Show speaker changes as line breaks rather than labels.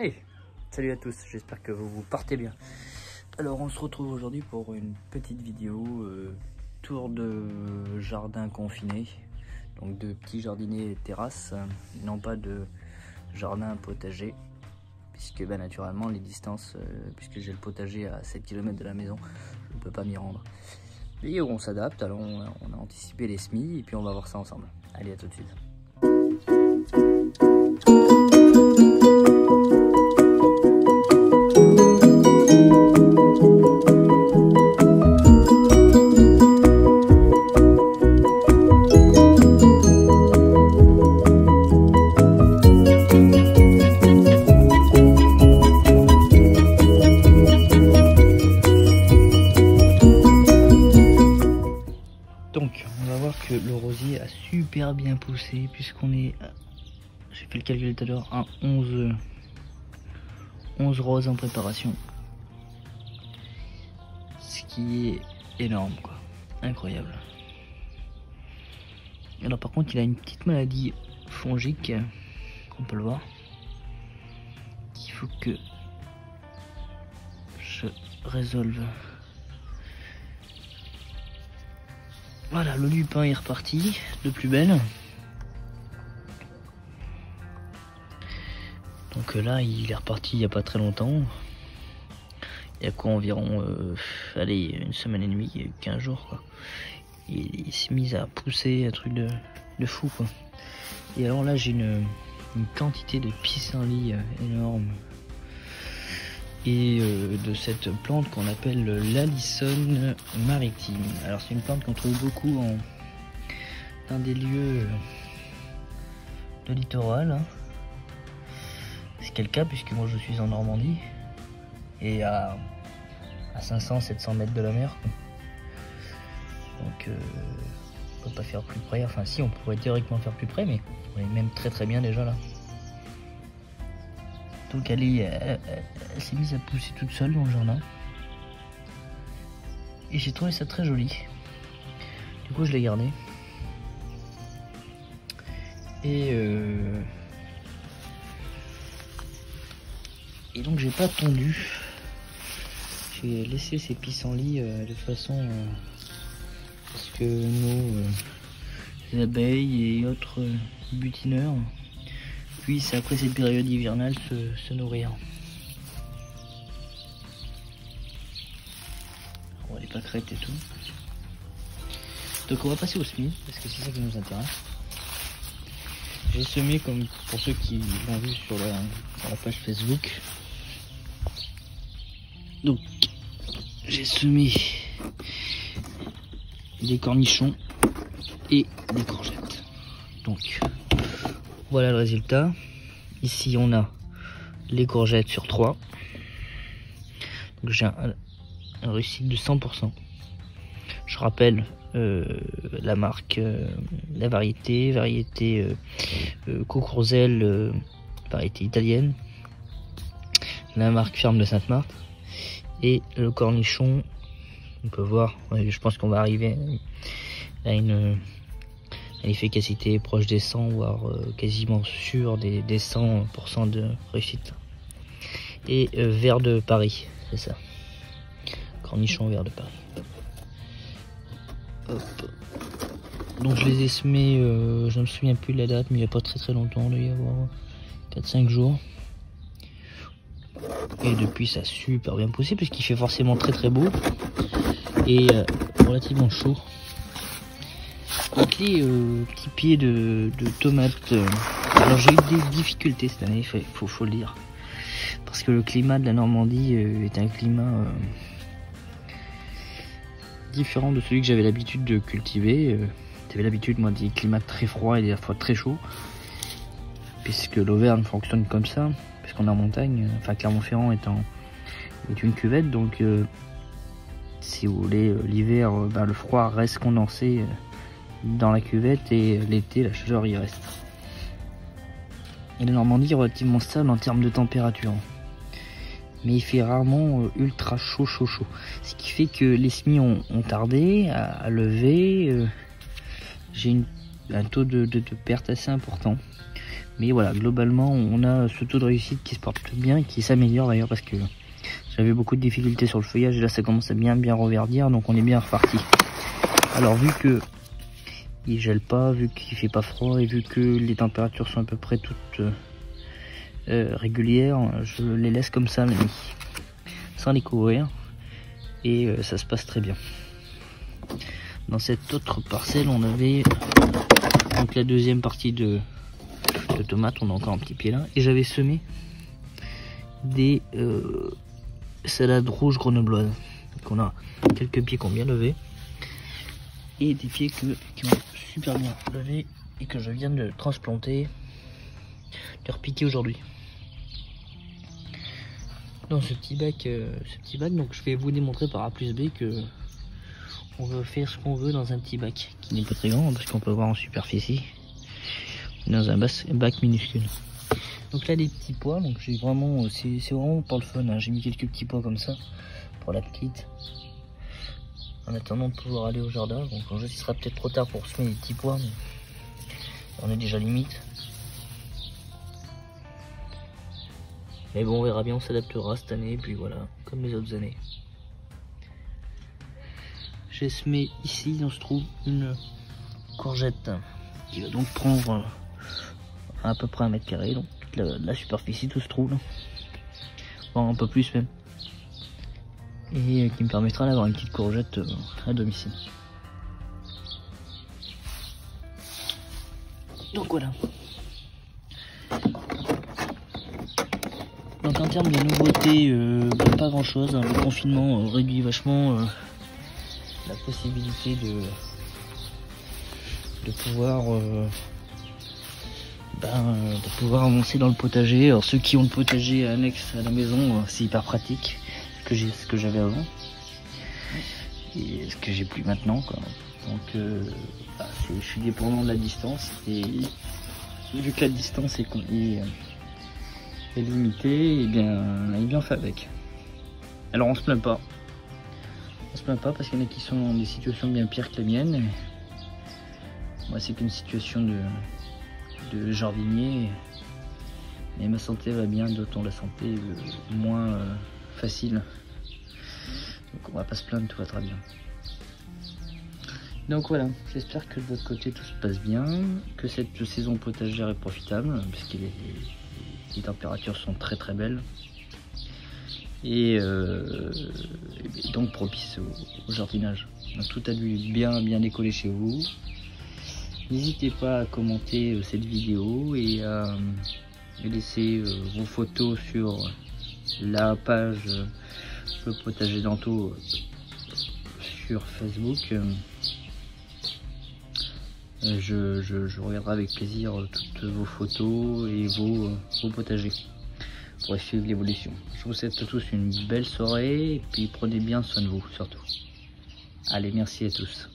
Hey, salut à tous, j'espère que vous vous portez bien. Alors on se retrouve aujourd'hui pour une petite vidéo tour de jardin confiné. Donc de petits jardiniers terrasses, non pas de jardin potager. Puisque naturellement les distances, puisque j'ai le potager à 7 km de la maison, je ne peux pas m'y rendre. Et on s'adapte, alors on a anticipé les semis et puis on va voir ça ensemble. Allez, à tout de suite. Donc on va voir que le rosier a super bien poussé puisqu'on est, j'ai fait le calcul tout à l'heure, à 11 roses en préparation. Ce qui est énorme quoi, incroyable. Alors par contre il a une petite maladie fongique, on peut le voir, qu'il faut que je résolve. Voilà, le lupin est reparti de plus belle. Donc là, il est reparti il n'y a pas très longtemps. Il y a quoi, environ, allez, une semaine et demie, 15 jours quoi. Il s'est mis à pousser, un truc de fou quoi. Et alors là, j'ai une quantité de pissenlit énorme. Et de cette plante qu'on appelle l'Alyssone maritime. Alors c'est une plante qu'on trouve beaucoup dans des lieux de littoral, hein. C'est quel cas puisque moi je suis en Normandie et à 500-700 mètres de la mer. Donc on peut pas faire plus près, enfin si, on pourrait théoriquement faire plus près, mais on est même très bien déjà là. Donc elle s'est mise à pousser toute seule dans le jardin. Et j'ai trouvé ça très joli. Du coup je l'ai gardée. Et donc j'ai pas tondu. J'ai laissé ces pissenlits de façon à ce que nos abeilles et autres butineurs puissent, après cette période hivernale, se nourrir. On voit les pâquerettes et tout. Donc on va passer au semis, parce que c'est ça qui nous intéresse. J'ai semé, comme pour ceux qui l'ont vu sur la page Facebook. Donc j'ai semé des cornichons et des courgettes. Donc voilà le résultat. Ici on a les courgettes sur 3. Donc j'ai un réussite de 100%. Je rappelle la marque, la variété Cocourzel, variété italienne. La marque Ferme de Sainte-Marthe. Et le cornichon, on peut voir, je pense qu'on va arriver à une efficacité proche des 100, voire quasiment sûr des 100% de réussite. Et vert de Paris, c'est ça. Cornichon vert de Paris. Hop. Donc je les ai semés, je ne me souviens plus de la date, mais il n'y a pas très longtemps, il doit y avoir 4-5 jours. Et depuis ça a super bien poussé, puisqu'il fait forcément très beau et relativement chaud. Donc les petits pieds de tomates, alors j'ai eu des difficultés cette année, faut le dire, parce que le climat de la Normandie est un climat différent de celui que j'avais l'habitude de cultiver. J'avais l'habitude moi des climats très froids et des fois très chauds, puisque l'Auvergne fonctionne comme ça, puisqu'on est en montagne, enfin Clermont-Ferrand est une cuvette, donc si vous voulez, l'hiver, le froid reste condensé dans la cuvette et l'été la chaleur y reste. Et la Normandie est relativement stable en termes de température, mais il fait rarement ultra chaud. Ce qui fait que les semis ont tardé à lever. J'ai un taux de perte assez important. Mais voilà, globalement, on a ce taux de réussite qui se porte bien, qui s'améliore d'ailleurs, parce que j'avais beaucoup de difficultés sur le feuillage et là ça commence à bien reverdir, donc on est bien reparti. Alors vu que il gèle pas, vu qu'il fait pas froid et vu que les températures sont à peu près toutes régulières, je les laisse comme ça la nuit, sans les couvrir, et ça se passe très bien. Dans cette autre parcelle, on avait donc la deuxième partie de tomates, on a encore un petit pied là, et j'avais semé des salades rouges grenobloises. Donc on a quelques pieds qui ont bien levé et des pieds qui ont super bien levé et que je viens de transplanter, de repiquer aujourd'hui. Dans ce petit bac, donc je vais vous démontrer par A plus B que on veut faire ce qu'on veut dans un petit bac qui n'est pas très grand parce qu'on peut voir en superficie, dans un bac minuscule. Donc là, les petits pois, donc j'ai vraiment, c'est vraiment pour le fun, hein. J'ai mis quelques petits pois comme ça pour la petite, en attendant de pouvoir aller au jardin. Donc il sera peut-être trop tard pour semer les petits pois, mais on est déjà limite. Mais bon, on verra bien, on s'adaptera cette année, et puis voilà, comme les autres années. J'ai semé ici, on se trouve une courgette qui va donc prendre à peu près 1 mètre carré, donc la superficie, tout se trouve là. Bon, un peu plus même, et qui me permettra d'avoir une petite courgette à domicile. Donc voilà. Donc en termes de nouveautés, pas grand chose, hein. Le confinement réduit vachement la possibilité de pouvoir avancer dans le potager. Alors ceux qui ont le potager annexe à la maison, c'est hyper pratique, ce que j'avais avant et ce que j'ai plus maintenant, quoi. Donc je suis dépendant de la distance, et vu que la distance est limitée, et bien on fait avec. Alors on se plaint pas parce qu'il y en a qui sont dans des situations bien pires que la mienne. Moi c'est qu'une situation de jardinier, mais ma santé va bien, d'autant la santé moins facile. Donc on va pas se plaindre, tout va très bien. Donc voilà, j'espère que de votre côté tout se passe bien, que cette saison potagère est profitable, puisque les températures sont très belles, et donc propice au jardinage. Donc tout a dû bien décoller chez vous. N'hésitez pas à commenter cette vidéo et à laisser vos photos sur la page Le Potager d'Anto sur Facebook. Je regarderai avec plaisir toutes vos photos et vos potagers pour suivre l'évolution. Je vous souhaite à tous une belle soirée et puis prenez bien soin de vous surtout. Allez, merci à tous.